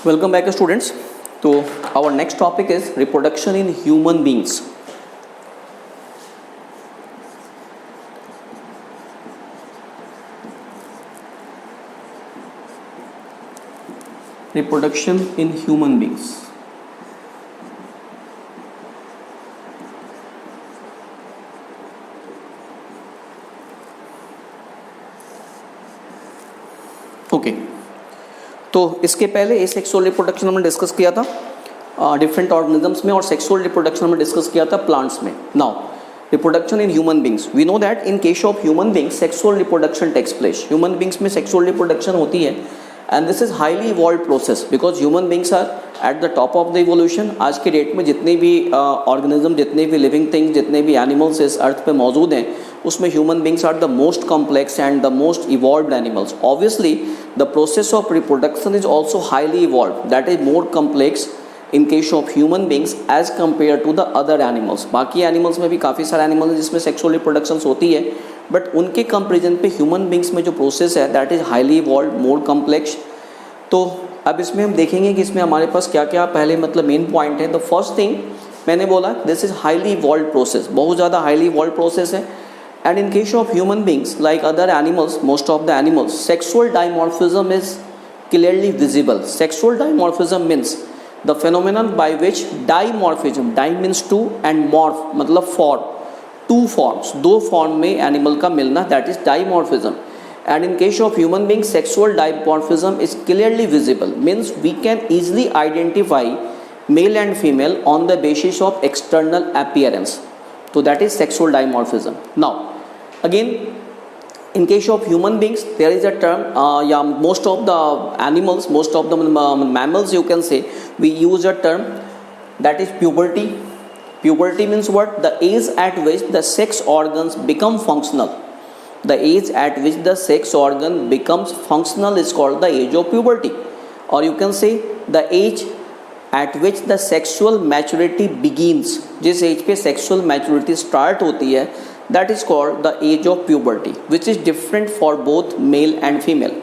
Welcome back students. So our next topic is reproduction in human beings. Reproduction in human beings. Okay तो इसके पहले asexual reproduction हमने discuss किया था different organisms में और सेक्सुअल रिप्रोडक्शन हमने डिस्कस किया था प्लांट्स में. Now reproduction in human beings, we know that in case of human beings sexual reproduction takes place. Human beings में सेक्सुअल रिप्रोडक्शन होती है and this is highly evolve process because human beings are at the top of the evolution. आज के date में जितने भी organism, जितने भी लिविंग थिंग्स, जितने भी एनिमल्स इस अर्थ पे मौजूद हैं, उसमें human beings are the most complex and the most evolved animals. Obviously the process of reproduction is also highly evolve, that is more complex in case of human beings as compare to the other animals. बाकी animals में भी काफ़ी सारे animals हैं जिसमें sexual reproduction होती है, but उनके कंपेरिजन पे ह्यूमन बींग्स में जो प्रोसेस है that is highly evolve, more complex. तो अब इसमें हम देखेंगे कि इसमें हमारे पास क्या क्या पहले मतलब मेन पॉइंट है. द फर्स्ट थिंग मैंने बोला this is highly evolve process, बहुत ज़्यादा हाईली इवॉल्व प्रोसेस है. And in case of human beings like other animals, most of the animals, sexual dimorphism is clearly visible. Sexual dimorphism means the phenomenon by which dimorphism, di means two and morph मतलब form, two forms, दो form में animal का मिलना, that is dimorphism. And in case of human beings sexual dimorphism is clearly visible, means we can easily identify male and female on the basis of external appearance. So that is sexual dimorphism. Now again in case of human beings there is a term, most of the animals, most of the mammals you can say, we use a term that is puberty. Puberty means what? The age at which the sex organs become functional. The age at which the sex organ becomes functional is called the age of puberty, or you can say the age at which the sexual maturity begins. जिस as पे sexual maturity start होती है that is called the age of puberty, which is different for both male and female.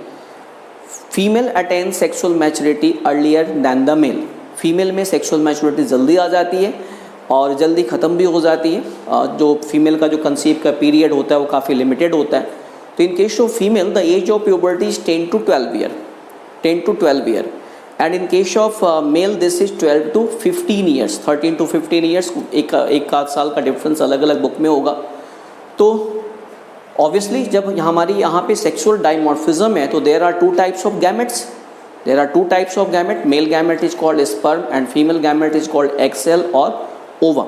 Female attains sexual maturity earlier than the male. Female में sexual maturity जल्दी आ जाती है और जल्दी ख़त्म भी हो जाती है. जो फीमेल का जो कंसीव का पीरियड होता है वो काफ़ी लिमिटेड होता है. तो in case of female the age of puberty is 10 to 12 year, 10 to 12 year. And in case of male this is 12 to 15 years, 13 to 15 years. एक आध साल का डिफरेंस अलग अलग बुक में होगा. तो ऑब्वियसली जब हमारी यहाँ पे सेक्सुअल डाइमॉर्फिज्म है तो there are two types of gametes. There are two types of gamete. Male gamete is called sperm and female gamete is called egg cell और ओवम.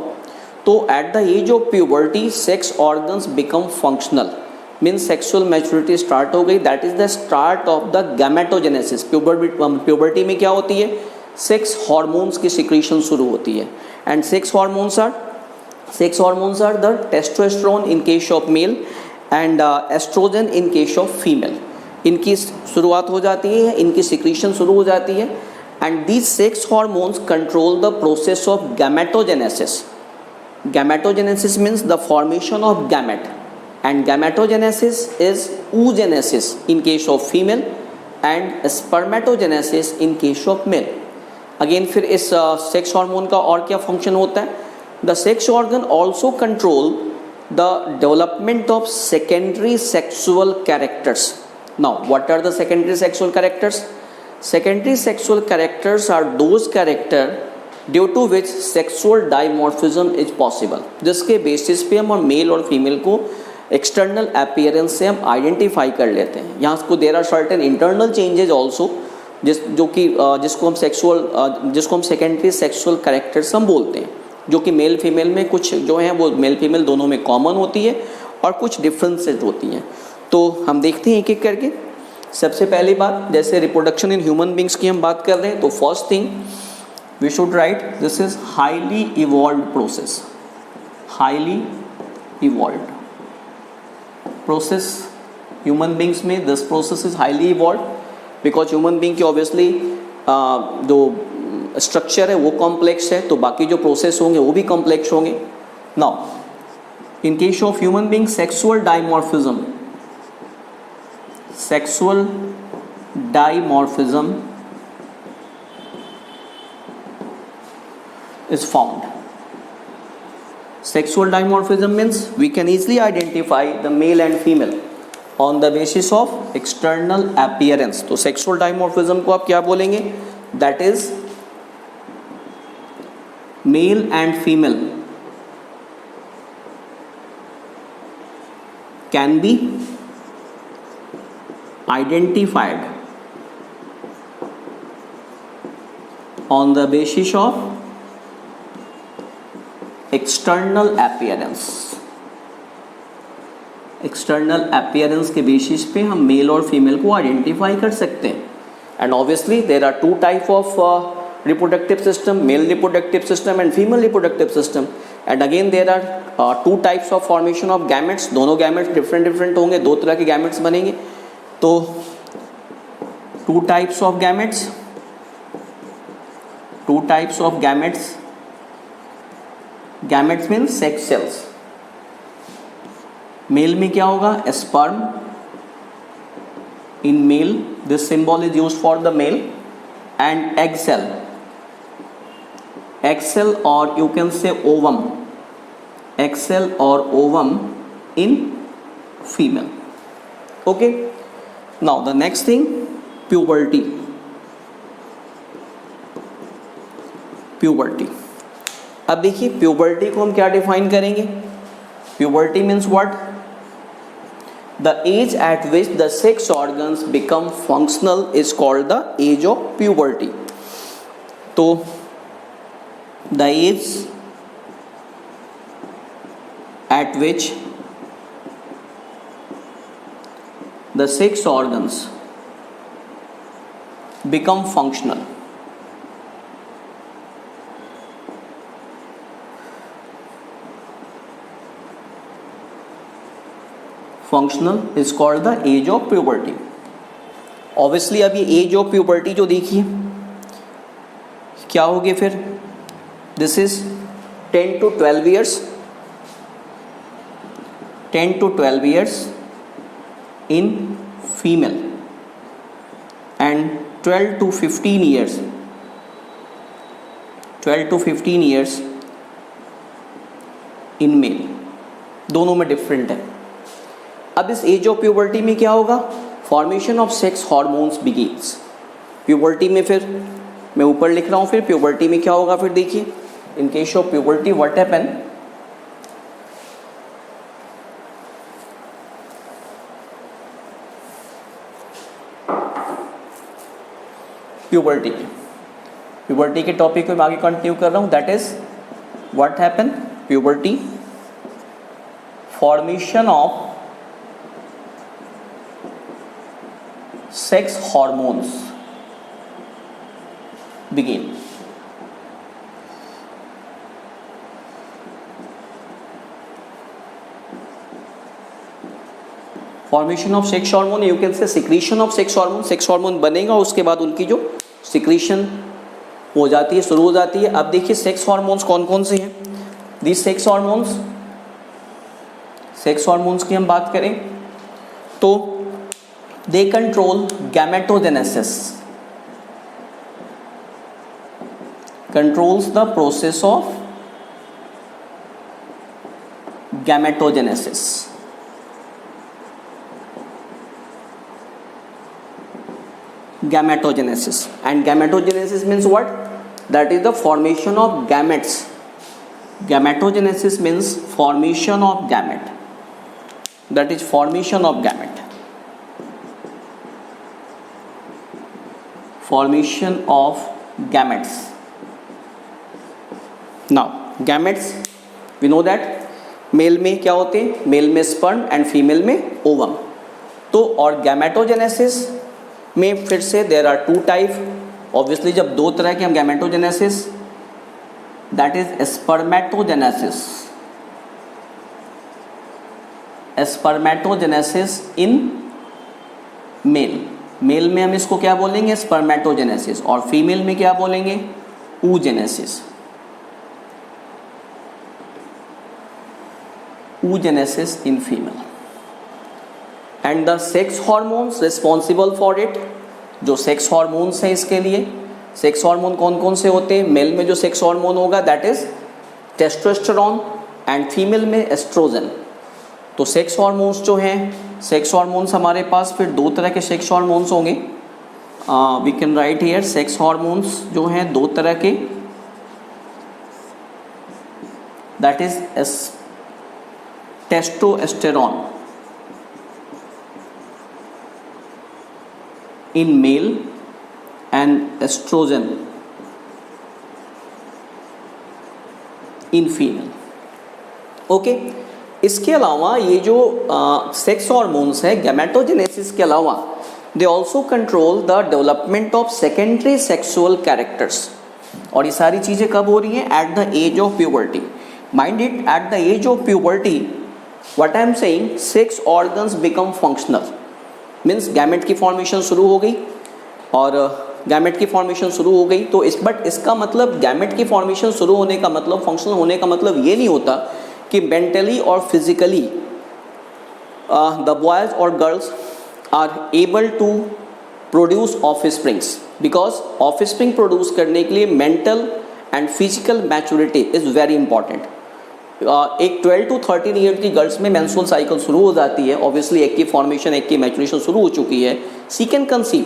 तो at the age of puberty sex organs become functional, means sexual maturity start हो गई. That is the start of the gametogenesis. Puberty में क्या होती है? Sex hormones की secretion शुरू होती है. And sex hormones are the testosterone in case of male and estrogen in case of female. इनकी शुरुआत हो जाती है, इनकी सिक्रीशन शुरू हो जाती है. And these sex hormones control the process of gametogenesis. Gametogenesis means the formation of gamete, and gametogenesis is oogenesis in case of female and spermatogenesis in case of male. Again फिर इस sex hormone का और क्या function होता है? The sex organ also control the development of secondary sexual characters. Now, what are the secondary sexual characters? Secondary sexual characters are those characters due to which sexual dimorphism is possible. जिसके basis पे हम mail और female को external appearance से हम identify कर लेते हैं. यहाँ को there are certain internal changes also जिसको हम सेकेंडरी सेक्सुअल कैरेक्टर्स हम बोलते हैं, जो कि मेल फीमेल में कुछ जो हैं वो मेल फीमेल दोनों में कॉमन होती है और कुछ डिफरेंसेस होती हैं. तो हम देखते हैं एक एक करके. सबसे पहली बात, जैसे रिप्रोडक्शन इन ह्यूमन बींग्स की हम बात कर रहे हैं, तो first thing we should write this is highly evolved process. Highly evolved process human beings में, this process is highly evolved because human being की ऑब्वियसली जो स्ट्रक्चर है वो कॉम्प्लेक्स है, तो बाकी जो प्रोसेस होंगे वो भी कॉम्प्लेक्स होंगे. Now in case of human being sexual dimorphism, sexual dimorphism is found. Sexual dimorphism means we can easily identify the male and female on the basis of external appearance. तो sexual dimorphism को आप क्या बोलेंगे? That is male and female can be identified on the basis of external appearance. External appearance के basis पे हम mail और female को आइडेंटिफाई कर सकते हैं. And obviously there are two type of reproductive system, male reproductive system and female reproductive system. And again there are two types of formation of gametes. दोनों gametes different होंगे, दो तरह के गैमेट्स बनेंगे. तो two types of gametes, two types of gametes. Gametes mean sex cells. Male में क्या होगा? Sperm. In male this symbol is used for the male. And egg cell, egg cell और you can say ovum, egg cell और ovum in female. Okay, now the next thing, puberty. Puberty. अब देखिए puberty को हम क्या define करेंगे? Puberty means what? The age at which the sex organs become functional is called the age of puberty. तो the age at which the sex organs become functional, functional is called the age of puberty. Obviously अब ये as of puberty जो देखिए क्या होगी फिर? This is 10 to 12 years, 10 to 12 years in female and 12 to 15 years, 12 to 15 years in male. दोनों में different है. अब इस एज ऑफ प्यूबर्टी में क्या होगा? Formation of sex hormones begins. Puberty में फिर मैं ऊपर लिख रहा हूँ, फिर प्यूबर्टी में क्या होगा? फिर देखिए, इन case of puberty what happen? Puberty, puberty के टॉपिक को मैं आगे कंटिन्यू कर रहा हूँ. That is what happen? Puberty, formation of sex hormones begin. Formation of sex hormone, you can say secretion of sex hormone. sex hormone बनेगा, उसके बाद उनकी जो secretion हो जाती है, शुरू हो जाती है. अब देखिए sex hormones कौन कौन से हैं? These sex hormones, sex hormones की हम बात करें तो they control gametogenesis, controls the process of gametogenesis. Gametogenesis, and gametogenesis means what? That is the formation of gametes. Gametogenesis means formation of gamete. That is formation of gamete. Formation of gametes. Now gametes we know that male में क्या होते हैं? Male में sperm and female में ovum. तो और gametogenesis में फिर से there are two type. Obviously जब दो तरह के हम gametogenesis, that is spermatogenesis. Spermatogenesis in male. Male में हम इसको क्या बोलेंगे? स्पर्मेटोजेनेसिस. और फीमेल में क्या बोलेंगे? oogenesis. oogenesis in female. And the sex hormones responsible for it, जो सेक्स हॉर्मोन्स हैं इसके लिए, सेक्स हार्मोन कौन कौन से होते हैं? मेल में जो सेक्स हार्मोन होगा that is testosterone and female में एस्ट्रोजन। तो सेक्स हार्मोन्स जो हैं, सेक्स हार्मोन्स हमारे पास फिर दो तरह के सेक्स हार्मोन्स होंगे। We can write here sex hormones जो हैं दो तरह के, that is testosterone in male and estrogen in female। Okay, इसके अलावा ये जो सेक्स हार्मोन्स है गैमेटोजेनेसिस के अलावा they also control the development of secondary sexual characters. और ये सारी चीज़ें कब हो रही हैं? At the age of puberty. Mind it, at the age of puberty what I am saying, sex organs become functional. Means gamete की formation शुरू हो गई, और गैमेट की फॉर्मेशन शुरू हो गई तो बट इसका मतलब गैमेट की फॉर्मेशन शुरू होने का मतलब, फंक्शनल होने का मतलब ये नहीं होता कि मेंटली और फिजिकली द बॉयज और girls are able to produce offsprings, because offspring produce करने के लिए mental and physical maturity is very important. एक 12 to 13 ईयर की गर्ल्स में मेंस्ट्रुअल साइकिल शुरू हो जाती है, ऑब्वियसली एक की फॉर्मेशन, एक की मैच्योरेशन शुरू हो चुकी है, she can conceive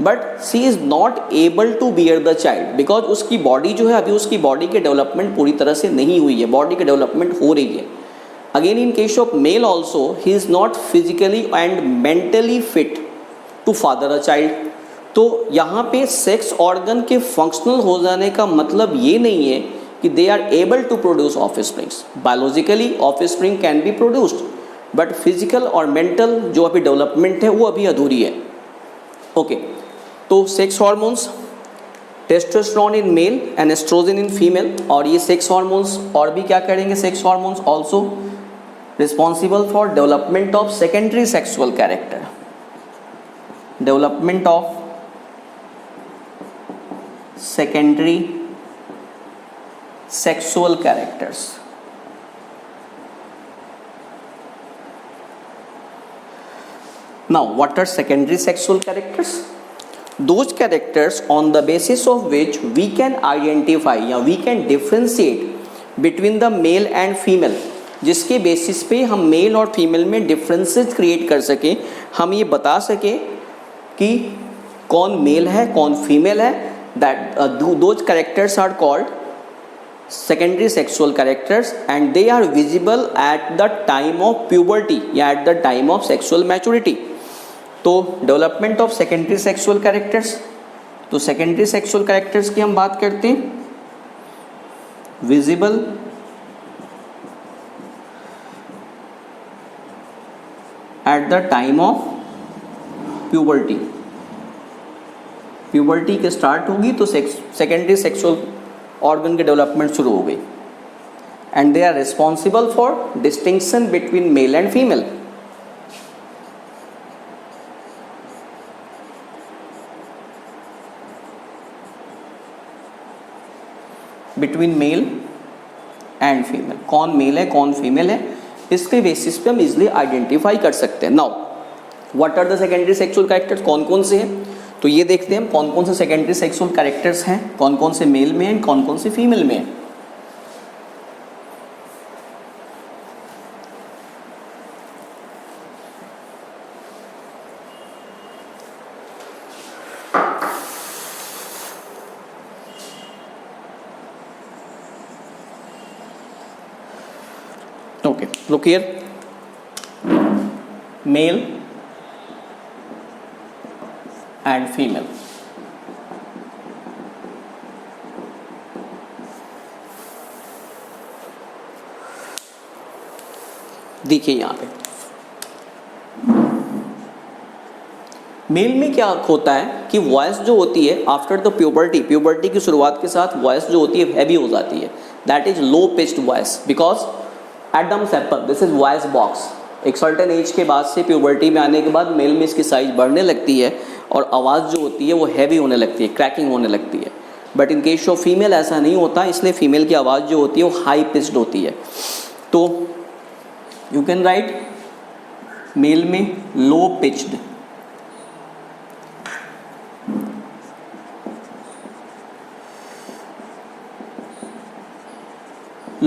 but she is not able to bear the child, because उसकी बॉडी जो है अभी उसकी बॉडी के डेवलपमेंट पूरी तरह से नहीं हुई है, बॉडी की डेवलपमेंट हो रही है। Again in case of male also he is not physically and mentally fit to father a child. तो यहाँ पे सेक्स ऑर्गन के फंक्शनल हो जाने का मतलब ये नहीं है कि they are able to produce offsprings. Biologically offspring can be produced but physical और मेंटल जो अभी डेवलपमेंट है वो अभी अधूरी है। ओके, तो sex hormones testosterone in male and estrogen in female, और ये सेक्स हार्मोन्स और भी क्या करेंगे, sex hormones also responsible for development of secondary sexual character, development of secondary sexual characters। Now what are secondary sexual characters? Those characters on the basis of which we can identify या we can differentiate between the male and female, जिसके basis पे हम mail और female में differences create कर सकें, हम ये बता सकें कि कौन मेल है कौन फीमेल है। That those characters are called secondary sexual characters and they are visible at the time of puberty या at the time of sexual maturity। तो development of secondary sexual characters, तो secondary sexual characters की हम बात करते हैं, visible at the time of puberty। puberty के start होगी तो secondary sexual ऑर्गन की डेवलपमेंट शुरू हो गई, and they are responsible for distinction between male and female. Between male and female, कौन मेल है कौन फीमेल है, इसके बेसिस पे हम इजिली आइडेंटिफाई कर सकते हैं। Now what are the secondary sexual characters, कौन कौन से हैं, तो ये देखते हैं हम कौन कौन से सेकेंडरी सेक्सुअल कैरेक्टर्स हैं, कौन कौन से मेल में हैं, कौन कौन से फीमेल में हैं। Okay, look here, male and female। देखिए यहाँ पे मेल में क्या होता है कि वॉइस जो होती है आफ्टर द प्यूबर्टी, प्यूबर्टी की शुरुआत के साथ वॉइस जो होती है हैवी हो जाती है, that is low pitched voice, because Adam sepal this is voice box. एक सर्टेन एज के बाद से प्यूबर्टी में आने के बाद मेल में इसकी साइज बढ़ने लगती है और आवाज़ जो होती है वो हैवी होने लगती है, क्रैकिंग होने लगती है। But in case of female ऐसा नहीं होता, इसलिए फीमेल की आवाज़ जो होती है वो हाई पिच्ड होती है। तो यू कैन राइट मेल में लो pitched,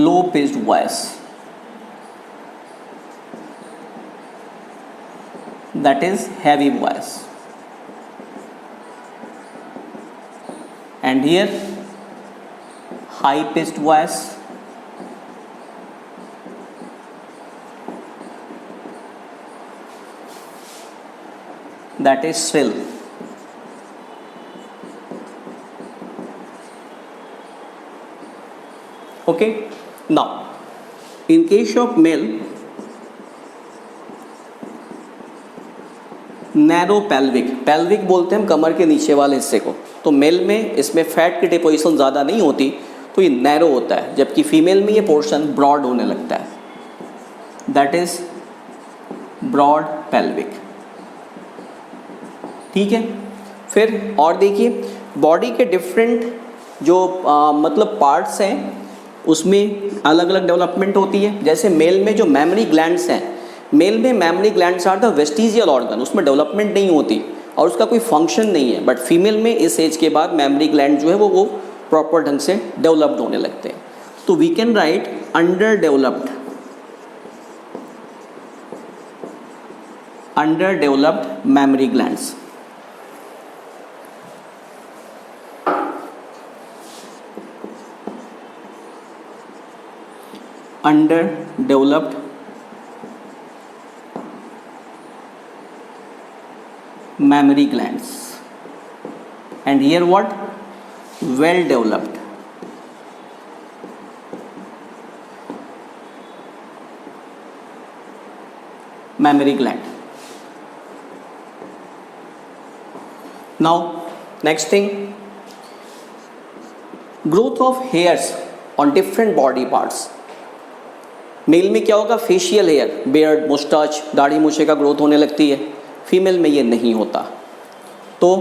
low pitched voice, that is heavy voice, and here high pitched voice, that is shrill. Okay, now in case of male, narrow pelvic, pelvic बोलते हैं हम कमर के नीचे वाले हिस्से को, तो मेल में इसमें फैट की डिपोजिशन ज़्यादा नहीं होती तो ये नैरो होता है, जबकि फीमेल में ये पोर्शन ब्रॉड होने लगता है, दैट इज ब्रॉड पेल्विक। ठीक है, फिर और देखिए बॉडी के डिफरेंट जो मतलब पार्ट्स हैं उसमें अलग अलग डेवलपमेंट होती है। जैसे मेल में जो मेमरी ग्लैंड्स हैं, मेल में mammary glands are the vestigial organ, उसमें डेवलपमेंट नहीं होती और उसका कोई फंक्शन नहीं है, बट फीमेल में इस एज के बाद मेमरी ग्लैंड जो है वो प्रॉपर ढंग से डेवलप्ड होने लगते हैं। तो we can write under developed mammary glands. Underdeveloped mammary glands, and here what? Well developed mammary gland. Now next thing, growth of hairs on different body parts. Male में क्या होगा? फेशियल हेयर, बियर्ड, मुस्टाच, दाढ़ी मूछे का growth होने लगती है, female में ये नहीं होता। तो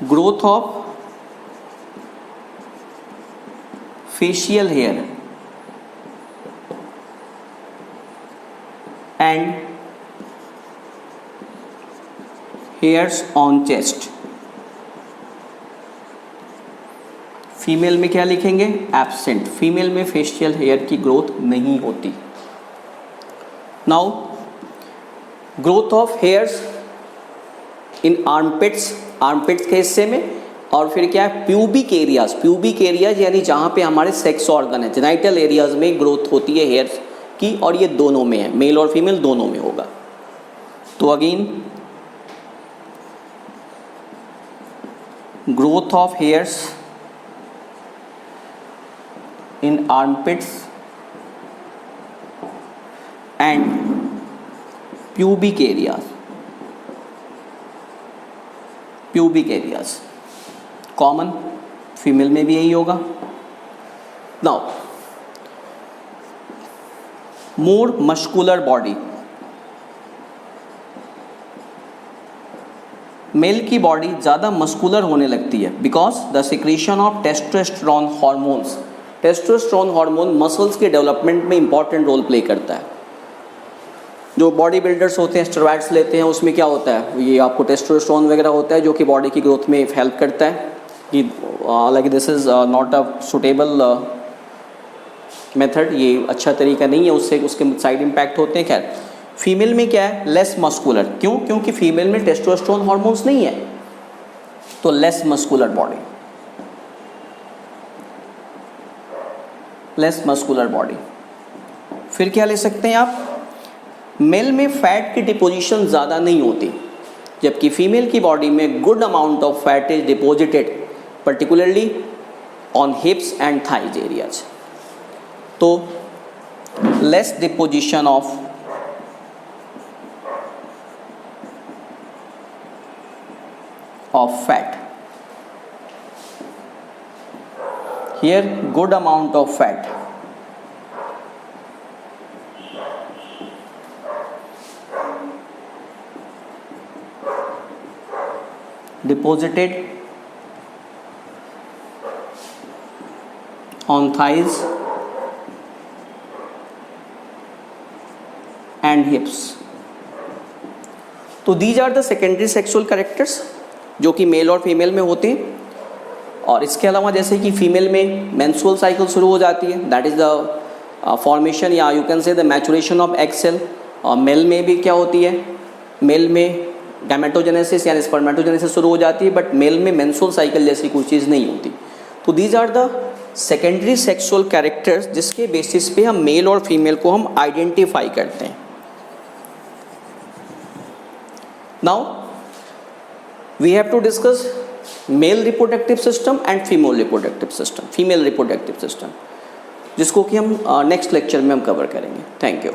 growth of facial hair and hairs on chest, female में क्या लिखेंगे? एब्सेंट। फीमेल में फेशियल हेयर की ग्रोथ नहीं होती। Now growth of hairs in armpits, armpits के हिस्से में, और फिर क्या है? प्यूबिक एरियाज, प्यूबिक एरियाज यानी जहाँ पे हमारे सेक्स ऑर्गन है, जेनाइटल एरियाज में ग्रोथ होती है हेयर्स की, और ये दोनों में है, मेल और फीमेल दोनों में होगा। तो again growth of hairs in armpits and pubic areas, pubic areas common, female में भी यही होगा। Now more muscular body, male की बॉडी ज़्यादा मस्कुलर होने लगती है because the secretion of testosterone hormones. Testosterone hormone muscles के डेवलपमेंट में इंपॉर्टेंट रोल प्ले करता है। जो बॉडी बिल्डर्स होते हैं स्टेरॉइड्स लेते हैं, उसमें क्या होता है? ये आपको टेस्टोस्टेरोन वगैरह होता है जो कि बॉडी की ग्रोथ में हेल्प करता है। कि like this is not a suitable method, ये अच्छा तरीका नहीं है, उससे उसके साइड इम्पैक्ट होते हैं। खैर फीमेल में क्या है? Less muscular. क्यों? क्योंकि फीमेल में टेस्टोस्टेरोन हार्मोन्स नहीं है, तो less muscular body, less muscular body. फिर क्या ले सकते हैं आप? मेल में फैट की डिपोजिशन ज़्यादा नहीं होती, जबकि फीमेल की बॉडी में good amount of fat is deposited, particularly on hips and thighs areas. तो less deposition of fat, here good amount of fat, deposited on thighs and hips. तो these are the secondary sexual characters जो कि mail और female में होते हैं। और इसके अलावा जैसे कि फीमेल में मेंस्ट्रुअल साइकिल शुरू हो जाती है, दैट इज़ द फॉर्मेशन या you can say the maturation of egg cell. और मेल में भी क्या होती है, मेल में गैमेटोजेनेसिस यानी स्पर्मेटोजेनेसिस शुरू हो जाती है, बट मेल में मेंस्ट्रुअल साइकिल जैसी कोई चीज़ नहीं होती। तो these are the secondary sexual characters जिसके बेसिस पे हम मेल और फीमेल को हम आइडेंटिफाई करते हैं। Now we have to discuss male reproductive system and female reproductive system, जिसको कि हम नेक्स्ट लेक्चर में हम कवर करेंगे। Thank you.